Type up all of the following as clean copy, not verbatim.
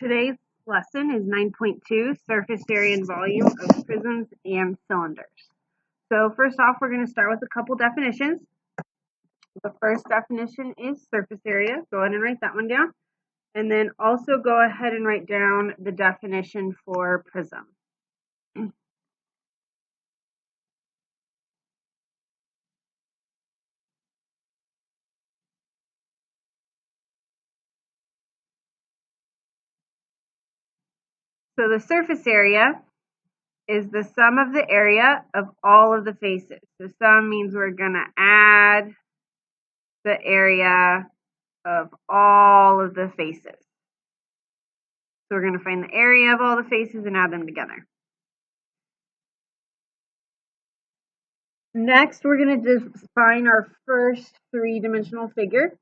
Today's lesson is 9.2, surface area and volume of prisms and cylinders. So first off, we're going to start with a couple definitions. The first definition is surface area. Go ahead and write that one down. And then also go ahead and write down the definition for prism. So the surface area is the sum of the area of all of the faces. So sum means we're going to add the area of all of the faces. So we're going to find the area of all the faces and add them together. Next, we're going to define our first three-dimensional figure.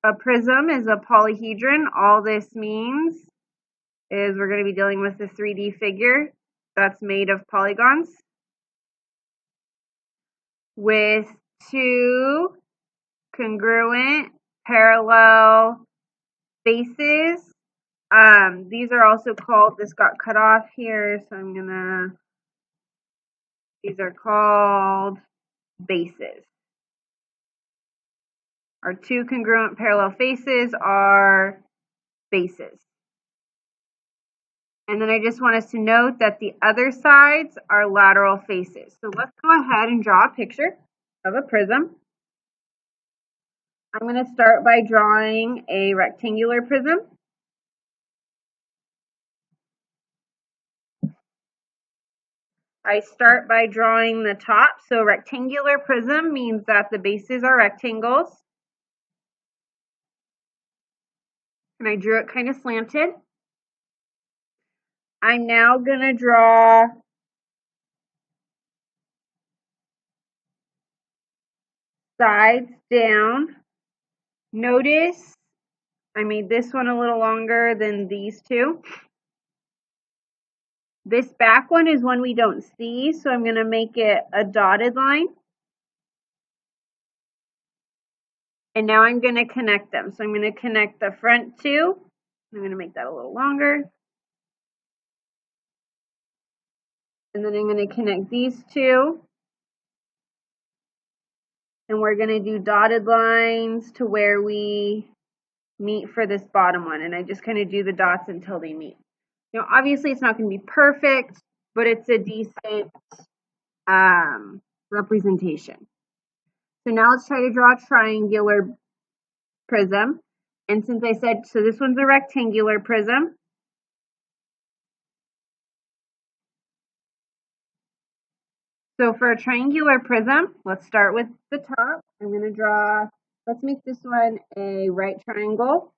A prism is a polyhedron. All this means is we're going to be dealing with a 3D figure that's made of polygons with two congruent parallel faces. These are also called, this got cut off here, so these are called bases. Our two congruent parallel faces are bases. And then I just want us to note that the other sides are lateral faces. So let's go ahead and draw a picture of a prism. I'm going to start by drawing a rectangular prism. I start by drawing the top. So rectangular prism means that the bases are rectangles. And I drew it kind of slanted. I'm now going to draw sides down. Notice I made this one a little longer than these two. This back one is one we don't see, so I'm going to make it a dotted line. And now I'm going to connect them. So I'm going to connect the front two. I'm going to make that a little longer. And then I'm going to connect these two. And we're going to do dotted lines to where we meet for this bottom one. And I just kind of do the dots until they meet. You know, obviously it's not going to be perfect, but it's a decent representation. So now let's try to draw a triangular prism. And since I said, so this one's a rectangular prism. So for a triangular prism, let's start with the top. I'm going to draw, let's make this one a right triangle.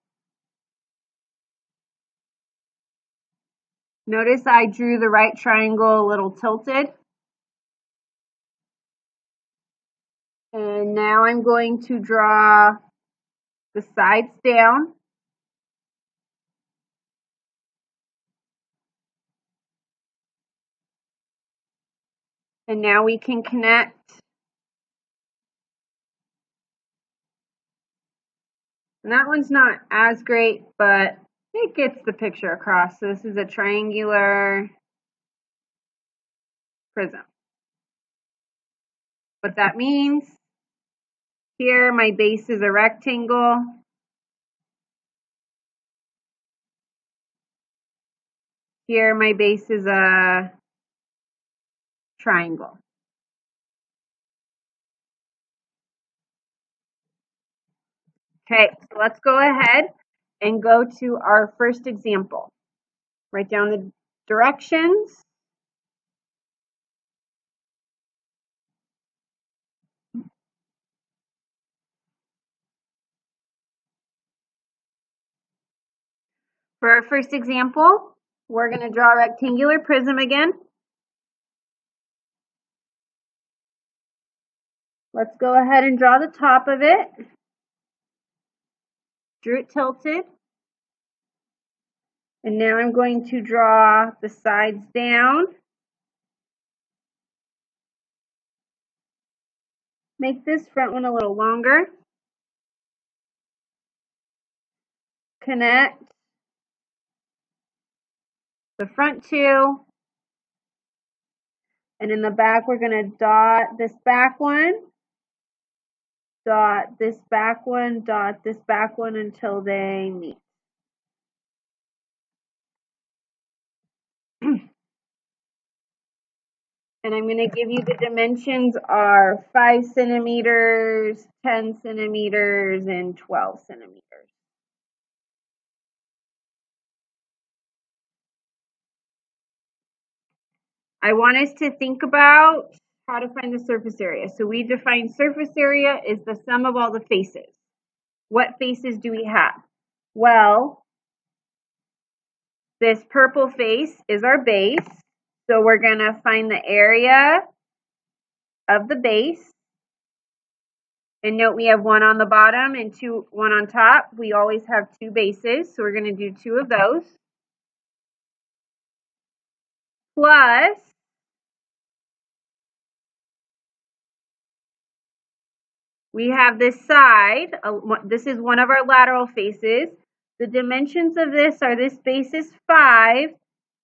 Notice I drew the right triangle a little tilted. And now I'm going to draw the sides down. And now we can connect and that one's not as great, but it gets the picture across. So this is a triangular prism. What that means, here my base is a rectangle. Here my base is a triangle. Okay, so let's go ahead and go to our first example. Write down the directions. For our first example, we're going to draw a rectangular prism again. Let's go ahead and draw the top of it. Drew it tilted. And now I'm going to draw the sides down. Make this front one a little longer. Connect the front two. And in the back, we're going to dot this back one, dot this back one, dot this back one until they meet. And I'm going to give you the dimensions are 5 centimeters, 10 centimeters, and 12 centimeters. I want us to think about how to find the surface area. So we define surface area is the sum of all the faces. What faces do we have? Well, this purple face is our base. So we're going to find the area of the base. And note we have one on the bottom and one on top. We always have two bases, so we're going to do 2 of those. Plus, we have this side. This is one of our lateral faces. The dimensions of this are this base is 5.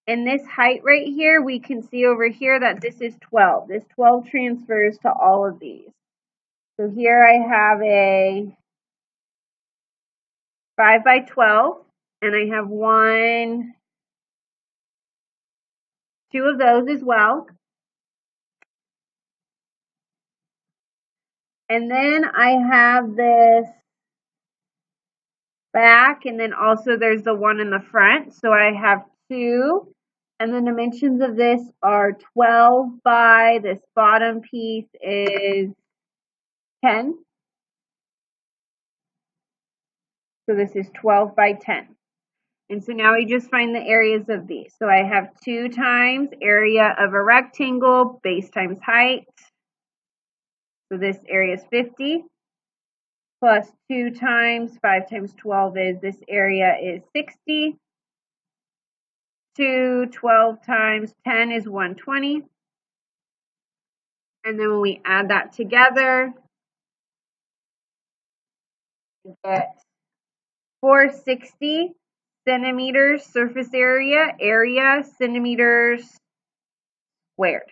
And this height right here, we can see over here that this is 12. This 12 transfers to all of these. So here I have a 5 by 12, and I have 2 of those as well. And then I have this back, and then also there's the one in the front. So I have 2. And the dimensions of this are 12 by, this bottom piece is 10. So this is 12 by 10. And so now we just find the areas of these. So I have 2 times area of a rectangle, base times height. So this area is 50. Plus 2 times 5 times 12 is, this area is 60. 12 times 10 is 120. And then when we add that together, we get 460 centimeters surface area centimeters squared.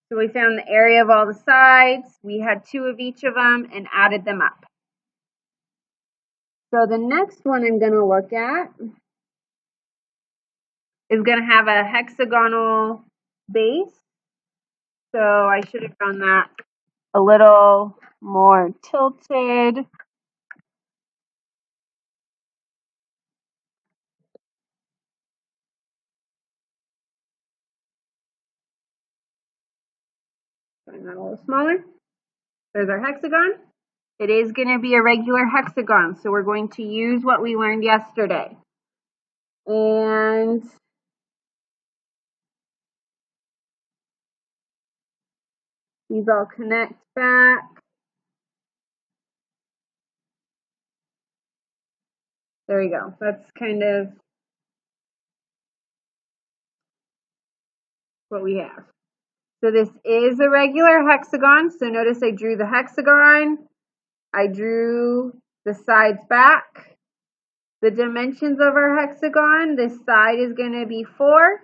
So we found the area of all the sides. We had 2 of each of them and added them up. So the next one I'm going to look at is going to have a hexagonal base. So I should have done that a little more tilted. Bring that a little smaller. There's our hexagon. It is going to be a regular hexagon, so we're going to use what we learned yesterday. And these all connect back. There we go. That's kind of what we have. So this is a regular hexagon. So notice I drew the hexagon. I drew the sides back. The dimensions of our hexagon, this side is going to be 4.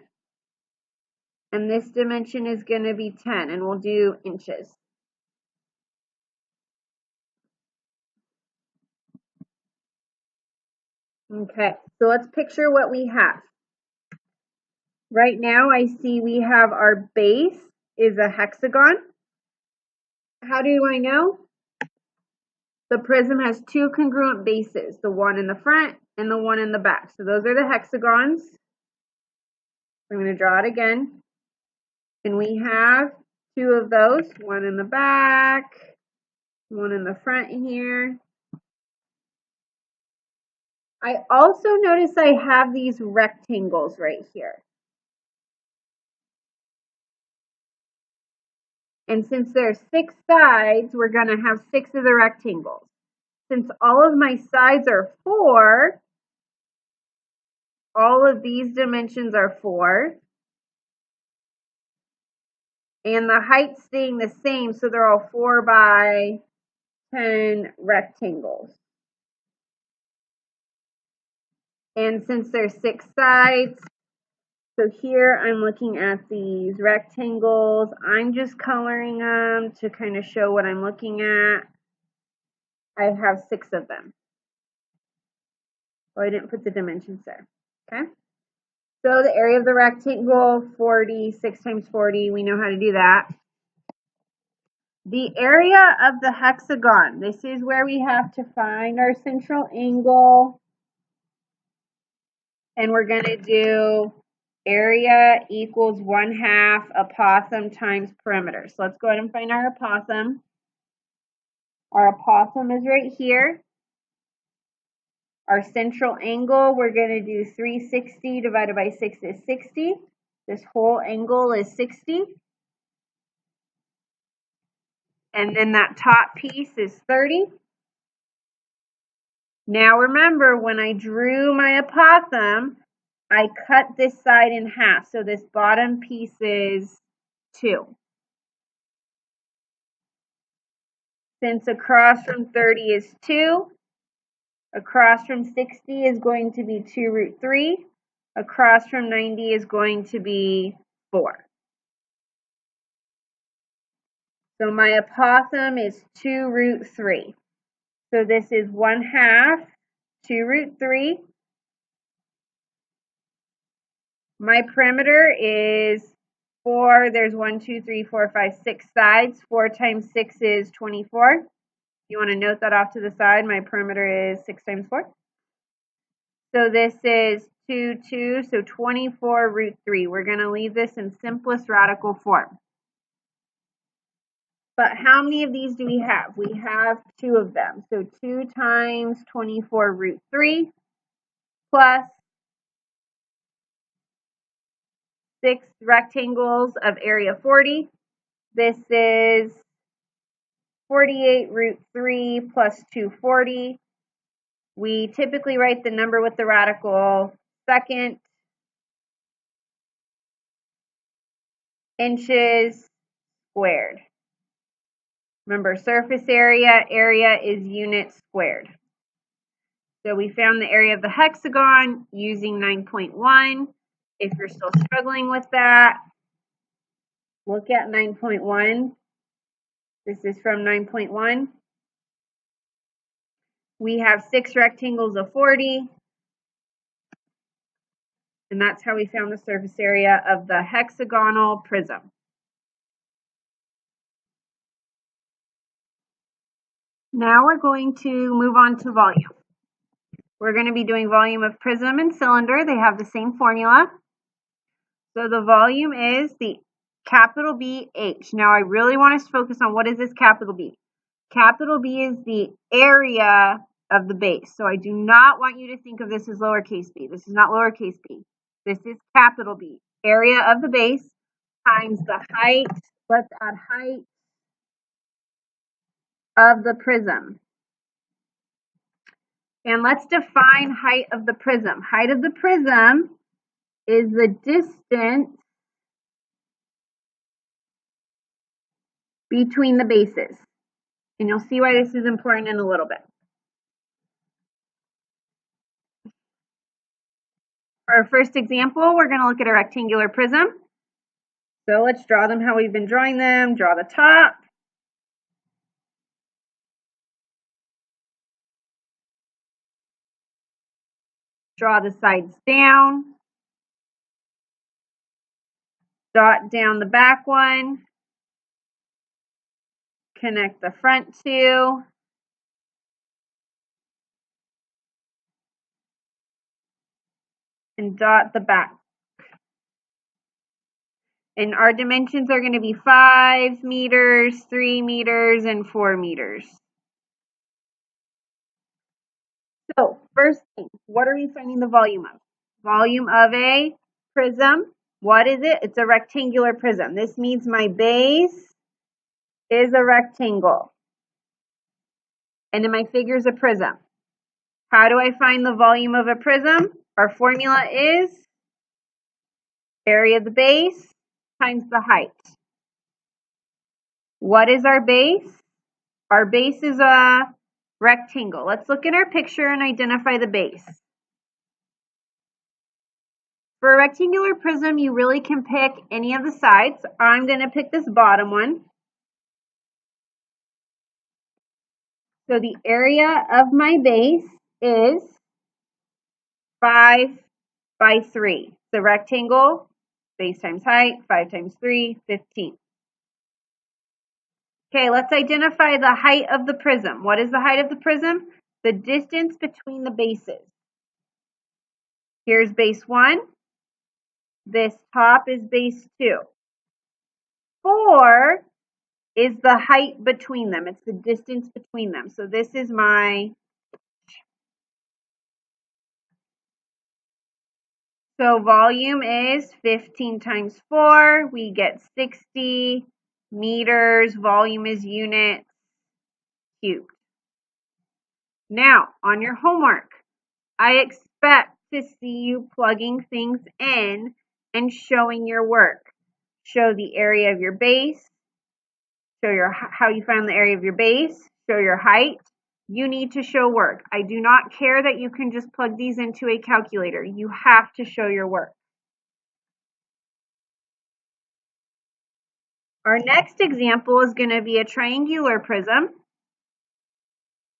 And this dimension is going to be 10. And we'll do inches. Okay, so let's picture what we have. Right now I see we have our base is a hexagon. How do I know? The prism has 2 congruent bases, the one in the front and the one in the back. So those are the hexagons. I'm going to draw it again. And we have 2 of those, one in the back, one in the front here. I also notice I have these rectangles right here. And since there's 6 sides, we're going to have 6 of the rectangles. Since all of my sides are 4, all of these dimensions are 4. and the height staying the same, so they're all 4 by 10 rectangles. And since there's 6 sides, so here I'm looking at these rectangles. I'm just coloring them to kind of show what I'm looking at. I have 6 of them. Oh, I didn't put the dimensions there. Okay. So the area of the rectangle, 40, 6 times 40, we know how to do that. The area of the hexagon, this is where we have to find our central angle. And we're going to do area equals 1/2 opossum times perimeter. So let's go ahead and find our opossum. Our opossum is right here. Our central angle, we're going to do 360 divided by 6 is 60. This whole angle is 60. And then that top piece is 30. Now remember, when I drew my opossum, I cut this side in half. So this bottom piece is 2. Since across from 30 is 2, across from 60 is going to be 2 root 3. Across from 90 is going to be 4. So my opossum is 2 root 3. So this is 1/2 2 root 3. My perimeter is 4. There's 1, 2, 3, 4, 5, 6 sides. 4 times 6 is 24. You want to note that off to the side. My perimeter is 6 times 4. So this is 2, 2, so 24 root 3. We're going to leave this in simplest radical form. But how many of these do we have? We have 2 of them. So 2 times 24 root 3 plus 6 rectangles of area 40. This is 48 root 3 plus 240. We typically write the number with the radical second. Inches squared. Remember, surface area is units squared. So we found the area of the hexagon using 9.1. If you're still struggling with that, look at 9.1. This is from 9.1. We have 6 rectangles of 40. And that's how we found the surface area of the hexagonal prism. Now we're going to move on to volume. We're going to be doing volume of prism and cylinder. They have the same formula. So the volume is the capital B H. Now I really want us to focus on what is this capital B. Capital B is the area of the base. So I do not want you to think of this as lowercase b. This is not lowercase b. This is capital B. Area of the base times the height. Let's add height of the prism. And let's define height of the prism. Height of the prism is the distance between the bases. And you'll see why this is important in a little bit. For our first example, we're going to look at a rectangular prism. So let's draw them how we've been drawing them. Draw the top. Draw the sides down. Dot down the back one. Connect the front two. And dot the back. And our dimensions are going to be 5 meters, 3 meters, and 4 meters. So first thing, what are we finding the volume of? Volume of a prism. What is it? It's a rectangular prism. This means my base is a rectangle. And then my figure is a prism. How do I find the volume of a prism? Our formula is area of the base times the height. What is our base? Our base is a rectangle. Let's look at our picture and identify the base. For a rectangular prism, you really can pick any of the sides. I'm going to pick this bottom one. So the area of my base is 5 by 3. The rectangle, base times height, 5 times 3, 15. Okay, let's identify the height of the prism. What is the height of the prism? The distance between the bases. Here's base 1. This top is base 2. 4 is the height between them. It's the distance between them. So this is my, so volume is 15 times 4. We get 60 meters. Volume is units cubed. Now, on your homework, I expect to see you plugging things in and showing your work. Show the area of your base. Show how you found the area of your base. Show your height. You need to show work. I do not care that you can just plug these into a calculator. You have to show your work. Our next example is going to be a triangular prism.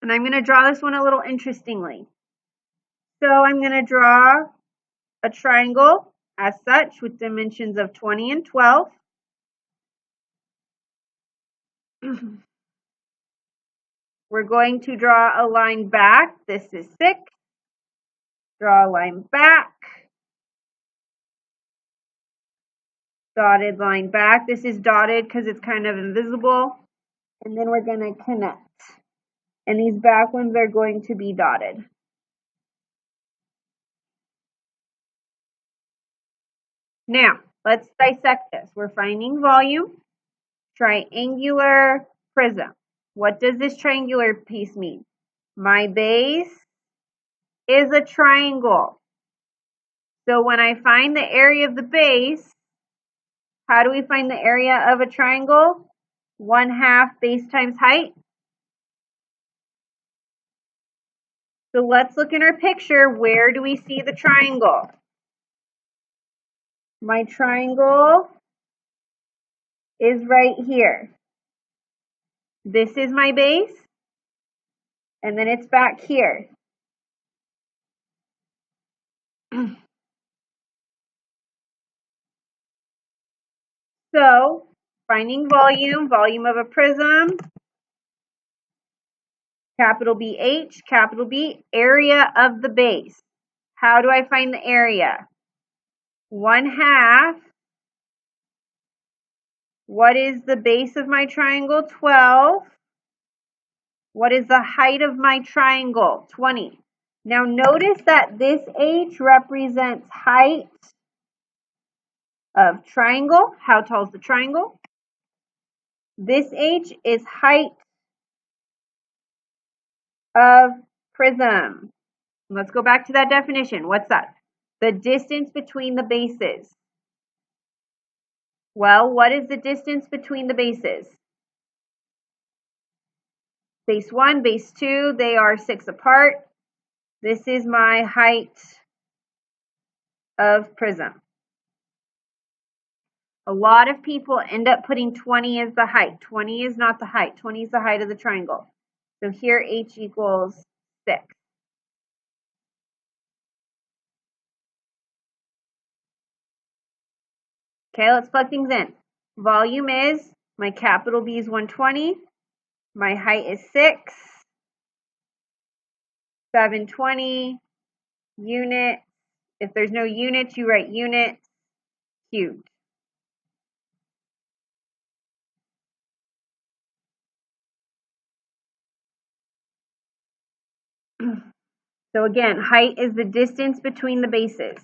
And I'm going to draw this one a little interestingly. So I'm going to draw a triangle as such with dimensions of 20 and 12. We're going to draw a line back. This is 6. Draw a line back. Dotted line back. This is dotted because it's kind of invisible. And then we're going to connect. And these back ones are going to be dotted. Now, let's dissect this. We're finding volume, triangular prism. What does this triangular piece mean? My base is a triangle. So when I find the area of the base, how do we find the area of a triangle? 1/2 base times height. So let's look in our picture. Where do we see the triangle? My triangle is right here. This is my base, and then it's back here. So, finding volume, volume of a prism, capital BH, capital B, area of the base. How do I find the area? 1/2. What is the base of my triangle? 12. What is the height of my triangle? 20. Now notice that this H represents height of triangle. How tall is the triangle? This H is height of prism. Let's go back to that definition. What's that? The distance between the bases. Well, what is the distance between the bases? Base 1, base 2, they are 6 apart. This is my height of prism. A lot of people end up putting 20 as the height. 20 is not the height. 20 is the height of the triangle. So here H equals 6. Okay, let's plug things in. Volume is, my capital B is 120. My height is 6. 720 units. If there's no units, you write units cubed. So again, height is the distance between the bases.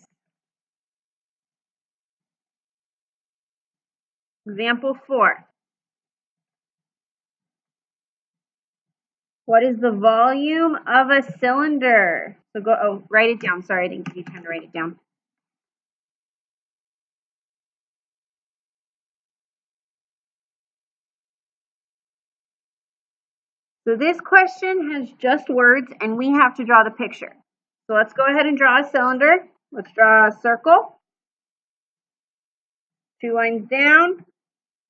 Example 4. What is the volume of a cylinder? So write it down. Sorry, I didn't give you time to write it down. So this question has just words and we have to draw the picture. So let's go ahead and draw a cylinder. Let's draw a circle. 2 lines down,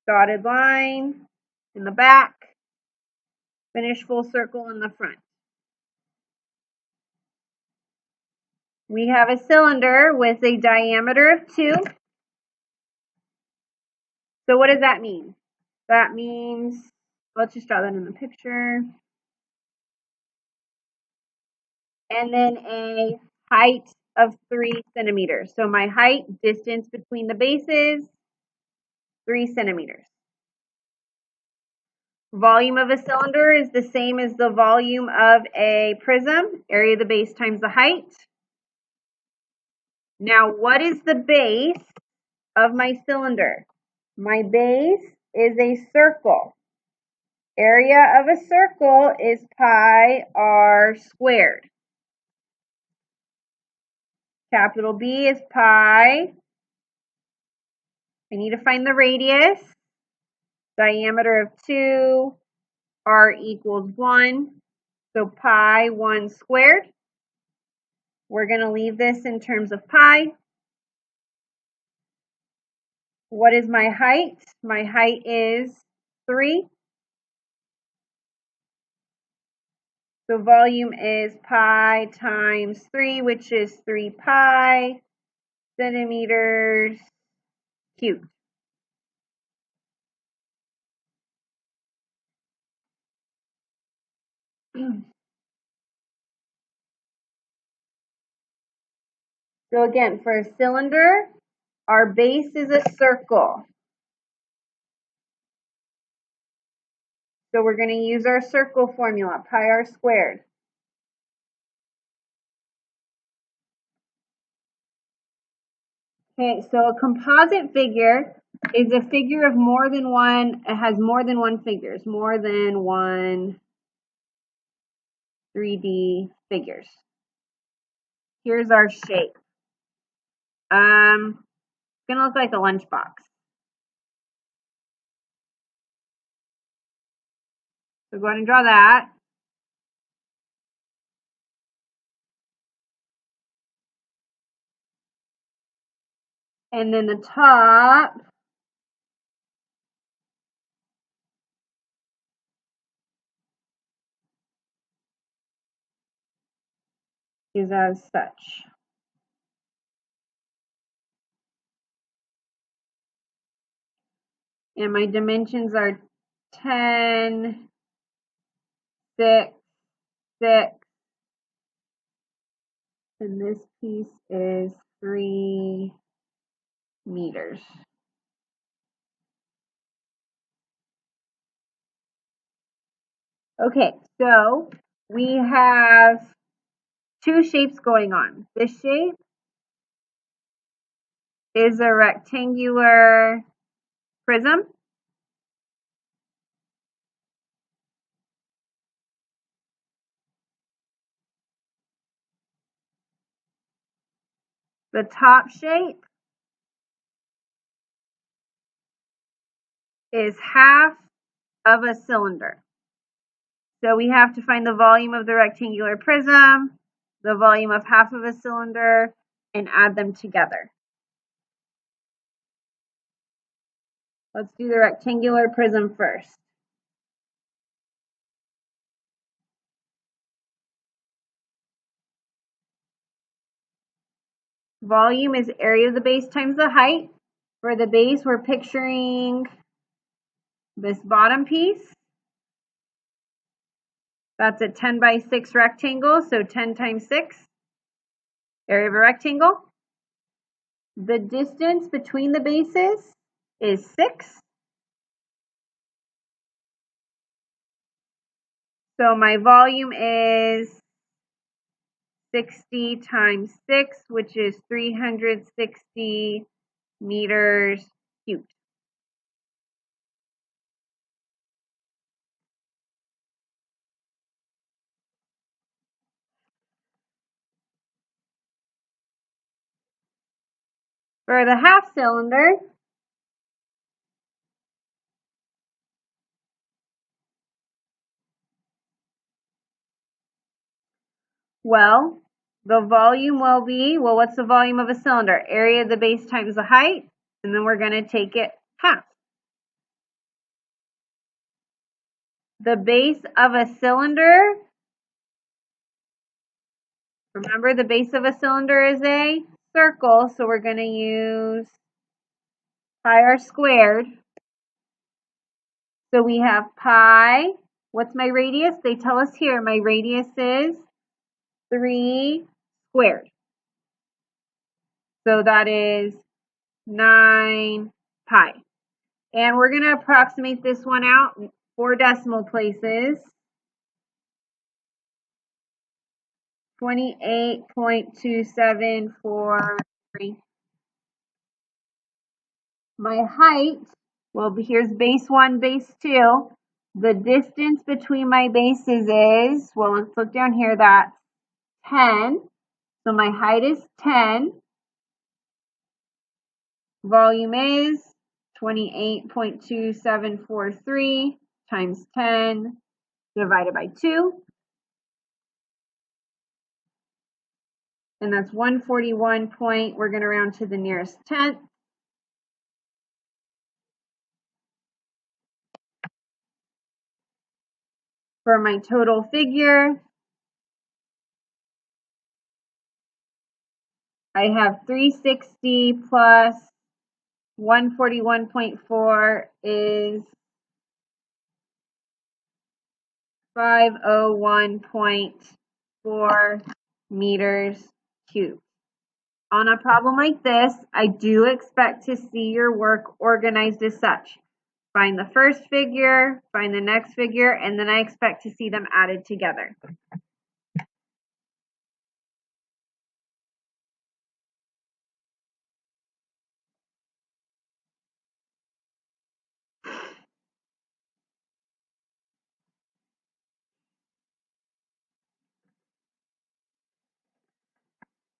dotted line in the back, finish full circle in the front. We have a cylinder with a diameter of 2. So what does that mean? That means, let's just draw that in the picture. And then a height of 3 centimeters. So my height, distance between the bases, 3 centimeters. Volume of a cylinder is the same as the volume of a prism, area of the base times the height. Now, what is the base of my cylinder? My base is a circle. Area of a circle is pi r squared. Capital B is pi. I need to find the radius. Diameter of 2, r equals 1. So pi 1 squared. We're going to leave this in terms of pi. What is my height? My height is 3. So volume is pi times 3, which is 3 pi centimeters cubed. So again, for a cylinder, our base is a circle. So we're going to use our circle formula, pi r squared. Okay, so a composite figure is a figure of more than one, it has more than one figures, more than one 3D figures. Here's our shape. It's gonna look like a lunchbox. So go ahead and draw that. And then the top is as such. And my dimensions are 10, 6, 6, and this piece is 3 meters. Okay, so we have 2 shapes going on. This shape is a rectangular prism. The top shape is half of a cylinder. So we have to find the volume of the rectangular prism, the volume of half of a cylinder, and add them together. Let's do the rectangular prism first. Volume is area of the base times the height. For the base, we're picturing this bottom piece. That's a 10 by 6 rectangle, so 10 times 6, area of a rectangle. The distance between the bases is 6. So my volume is 60 times 6, which is 360 meters cubed. For the half cylinder, Well, the volume will be, well, what's the volume of a cylinder? Area of the base times the height, and then we're going to take it half. The base of a cylinder, remember the base of a cylinder is a circle, so we're going to use pi r squared. So we have pi. What's my radius? They tell us here my radius is 3 squared. So that is 9 pi. And we're going to approximate this one out 4 decimal places. 28.2743. My height, well, here's base 1, base 2. The distance between my bases is, well, let's look down here, that's 10. So my height is 10. Volume is 28.2743 times 10 divided by 2. And that's 141 point, we're going to round to the nearest tenth. For my total figure, I have 360 plus 141.4 is 501.4 meters cubed. On a problem like this, I do expect to see your work organized as such. Find the first figure, find the next figure, and then I expect to see them added together.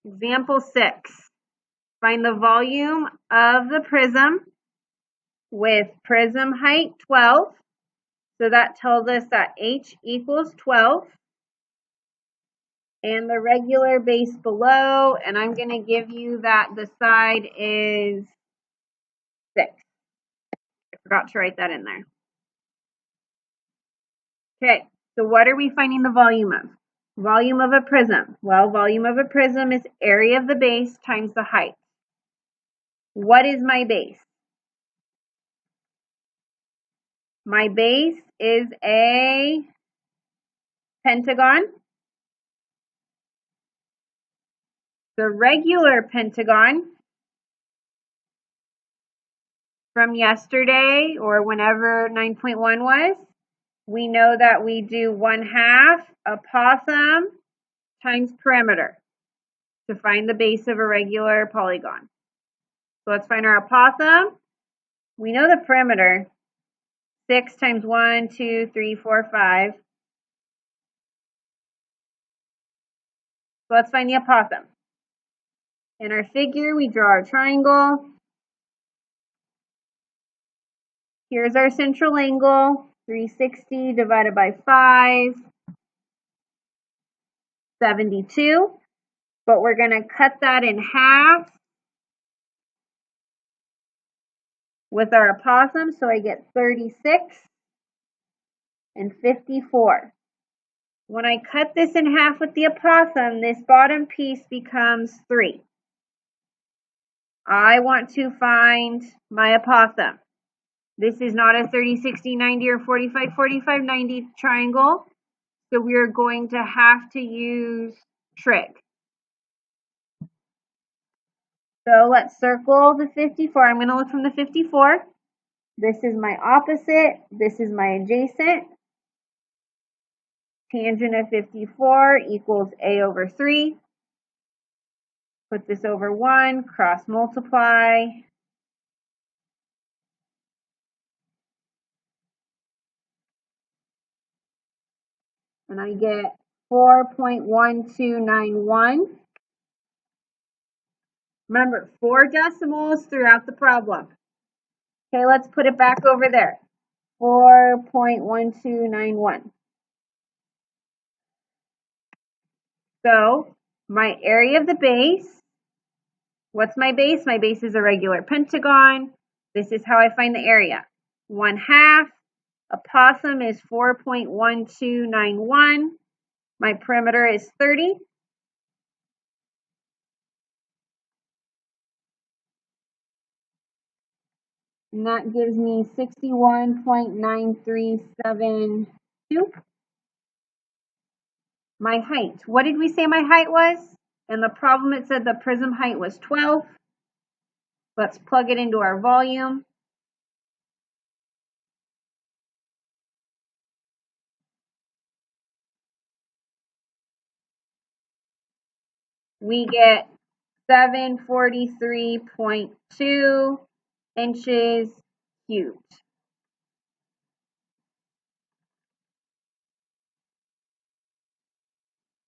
Example 6. Find the volume of the prism with prism height 12. So that tells us that H equals 12. And the regular base below, and I'm going to give you that the side is 6. I forgot to write that in there. Okay, so what are we finding the volume of? Volume of a prism. Well, volume of a prism is area of the base times the height. What is my base? My base is a pentagon. The regular pentagon from yesterday or whenever 9.1 was, we know that we do 1/2 apothem times perimeter to find the base of a regular polygon. So let's find our apothem. We know the perimeter. 6 times 1, 2, 3, 4, 5. So let's find the apothem. In our figure, we draw our triangle. Here's our central angle, 360 divided by 5, 72. But we're going to cut that in half with our apothem, so I get 36 and 54. When I cut this in half with the apothem, this bottom piece becomes 3. I want to find my apothem. This is not a 30, 60, 90, or 45, 45, 90 triangle, so we are going to have to use trig. So let's circle the 54. I'm going to look from the 54. This is my opposite. This is my adjacent. Tangent of 54 equals a over 3. Put this over 1, cross multiply. And I get 4.1291. Remember, 4 decimals throughout the problem. Okay, let's put it back over there. 4.1291. So my area of the base, what's my base? My base is a regular pentagon. This is how I find the area. 1/2. A possum is 4.1291. My perimeter is 30. And that gives me 61.9372. My height. What did we say my height was? In the problem it said the prism height was 12. Let's plug it into our volume. We get 743.2 inches cubed.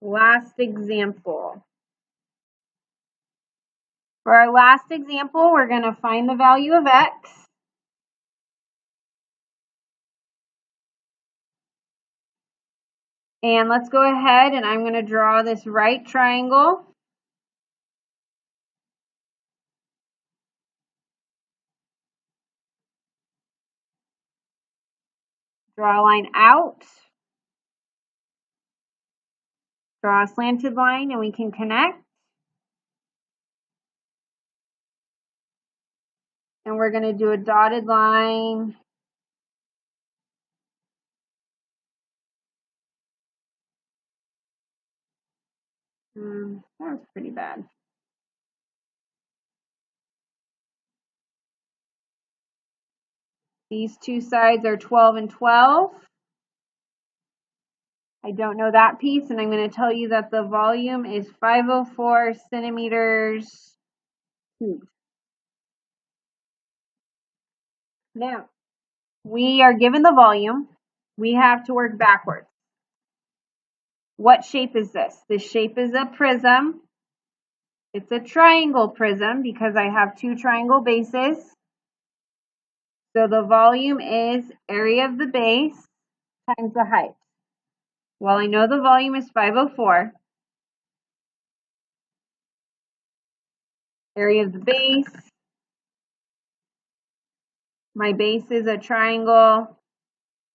Last example. For our last example, we're going to find the value of x. And let's go ahead and I'm going to draw this right triangle. Draw a line out. Draw a slanted line and we can connect. And we're going to do a dotted line. That was pretty bad. These two sides are 12 and 12. I don't know that piece, and I'm going to tell you that the volume is 504 centimeters cubed. Now, we are given the volume. We have to work backwards. What shape is this? This shape is a prism. It's a triangle prism because I have two triangle bases. So the volume is area of the base times the height. Well, I know the volume is 504. Area of the base. My base is a triangle.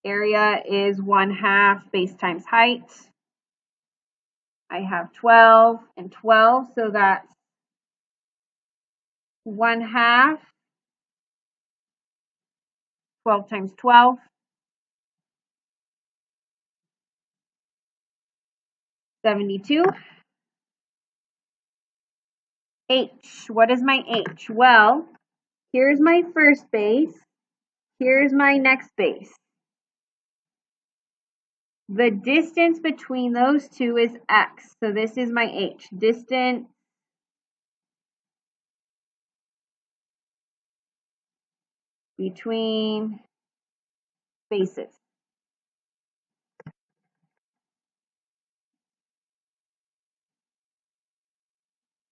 Area is 1/2 base times height. I have 12 and 12, so that's 1/2. 12 times 12. 72. H. What is my H? Well, here's my first base. Here's my next base. The distance between those two is x. So this is my H. Distance between bases.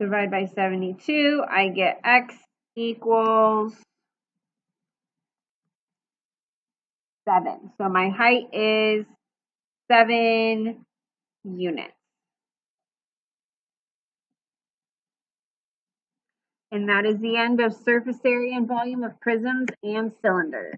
Divide by 72. I get x equals 7. So my height is 7 units. And that is the end of surface area and volume of prisms and cylinders.